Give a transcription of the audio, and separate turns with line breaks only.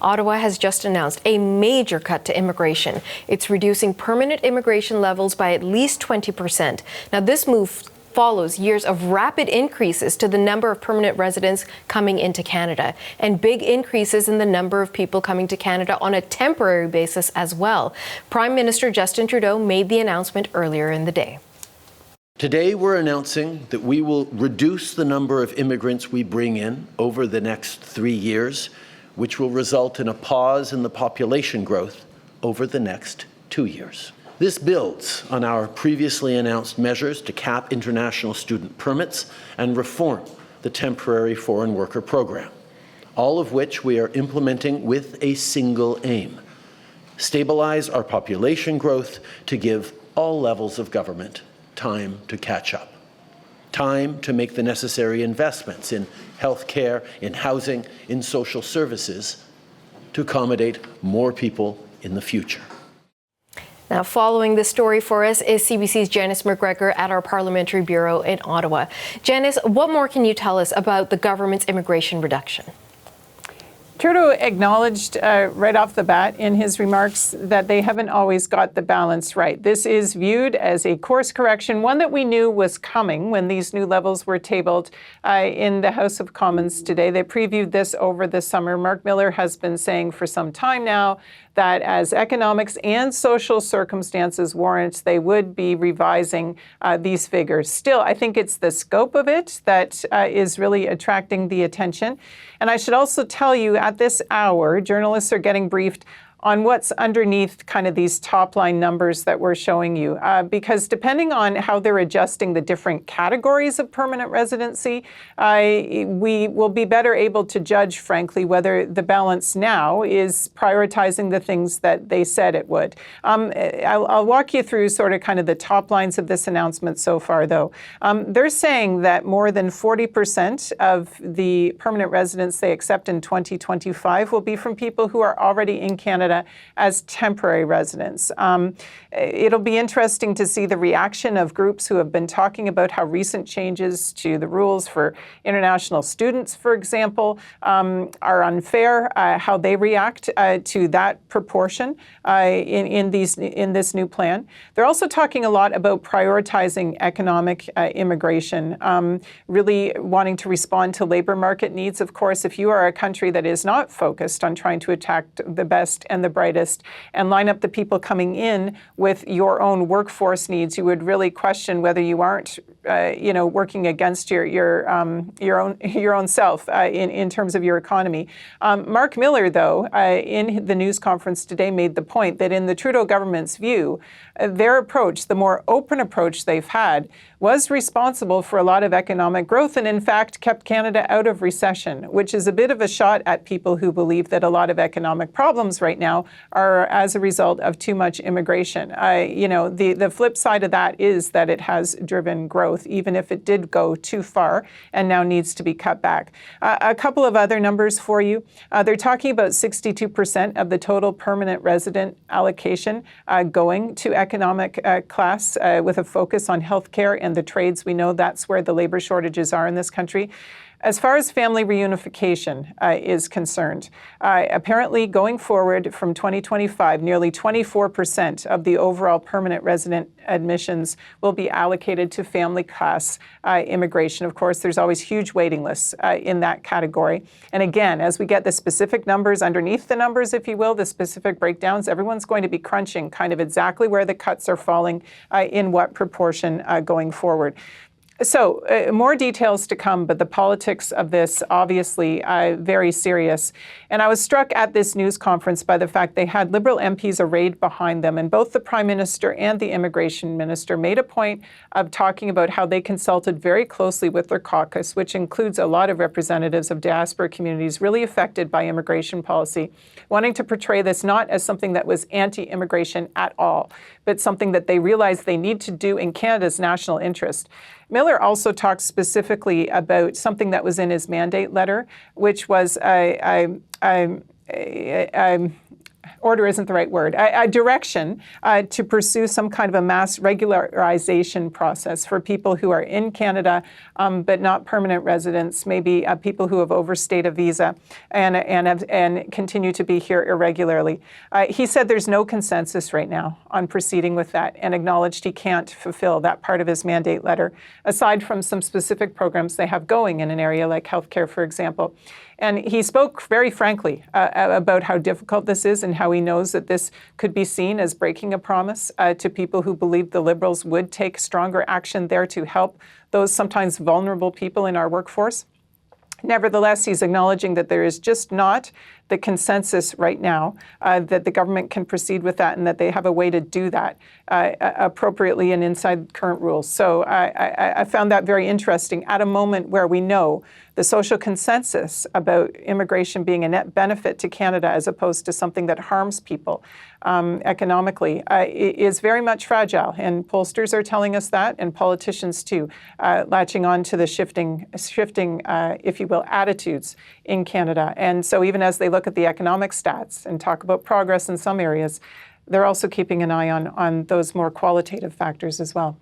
Ottawa has just announced a major cut to immigration. It's reducing permanent immigration levels by at least 20%. Now, this move follows years of rapid increases to the number of permanent residents coming into Canada and big increases in the number of people coming to Canada on a temporary basis as well. Prime Minister Justin Trudeau made the announcement earlier in the day.
Today, we're announcing that we will reduce the number of immigrants we bring in over the next 3 years, which will result in a pause in the population growth over the next 2 years. This builds on our previously announced measures to cap international student permits and reform the temporary foreign worker program, all of which we are implementing with a single aim: stabilize our population growth to give all levels of government time to catch up, time to make the necessary investments in health care, in housing, in social services to accommodate more people in the future.
Now, following this story for us is CBC's Janice McGregor at our Parliamentary Bureau in Ottawa. Janice, what more can you tell us about the government's immigration reduction?
Trudeau acknowledged right off the bat in his remarks that they haven't always got the balance right. This is viewed as a course correction, one that we knew was coming when these new levels were tabled in the House of Commons today. They previewed this over the summer. Marc Miller has been saying for some time now that as economics and social circumstances warrant, they would be revising these figures. Still, I think it's the scope of it that is really attracting the attention. And I should also tell you, at this hour, journalists are getting briefed on what's underneath kind of these top-line numbers that we're showing you. Because depending on how they're adjusting the different categories of permanent residency, we will be better able to judge, frankly, whether the balance now is prioritizing the things that they said it would. I'll walk you through sort of kind of the top lines of this announcement so far, though. They're saying that more than 40% of the permanent residents they accept in 2025 will be from people who are already in Canada as temporary residents. It'll be interesting to see the reaction of groups who have been talking about how recent changes to the rules for international students, for example, are unfair, how they react to that proportion in this new plan. They're also talking a lot about prioritizing economic immigration, really wanting to respond to labor market needs. Of course, if you are a country that is not focused on trying to attract the best and the brightest and line up the people coming in with your own workforce needs, you would really question whether you aren't, working against your own self in terms of your economy. Marc Miller, though, in the news conference today, made the point that in the Trudeau government's view, their approach, the more open approach they've had, was responsible for a lot of economic growth and, in fact, kept Canada out of recession, which is a bit of a shot at people who believe that a lot of economic problems right now are as a result of too much immigration. The flip side of that is that it has driven growth, even if it did go too far and now needs to be cut back. A couple of other numbers for you. They're talking about 62% of the total permanent resident allocation going to economic class with a focus on healthcare and the trades. We know that's where the labor shortages are in this country. As far as family reunification is concerned, apparently going forward from 2025, nearly 24% of the overall permanent resident admissions will be allocated to family class immigration. Of course, there's always huge waiting lists in that category. And again, as we get the specific numbers underneath the numbers, if you will, the specific breakdowns, everyone's going to be crunching kind of exactly where the cuts are falling in what proportion going forward. So more details to come, but the politics of this obviously very serious. And I was struck at this news conference by the fact they had Liberal MPs arrayed behind them, and both the Prime Minister and the Immigration Minister made a point of talking about how they consulted very closely with their caucus, which includes a lot of representatives of diaspora communities really affected by immigration policy, wanting to portray this not as something that was anti-immigration at all, but something that they realized they need to do in Canada's national interest. Miller also talked specifically about something that was in his mandate letter, which was order isn't the right word, a direction to pursue some kind of a mass regularization process for people who are in Canada but not permanent residents, maybe people who have overstayed a visa and continue to be here irregularly. He said there's no consensus right now on proceeding with that and acknowledged he can't fulfill that part of his mandate letter, aside from some specific programs they have going in an area like healthcare, for example. And he spoke very frankly about how difficult this is and how he knows that this could be seen as breaking a promise to people who believe the Liberals would take stronger action there to help those sometimes vulnerable people in our workforce. Nevertheless, he's acknowledging that there is just not the consensus right now that the government can proceed with that and that they have a way to do that appropriately and inside current rules. So I found that very interesting at a moment where we know the social consensus about immigration being a net benefit to Canada as opposed to something that harms people economically is very much fragile. And pollsters are telling us that, and politicians too, latching on to the shifting, if you will, attitudes in Canada. And so even as they look at the economic stats and talk about progress in some areas, they're also keeping an eye on those more qualitative factors as well.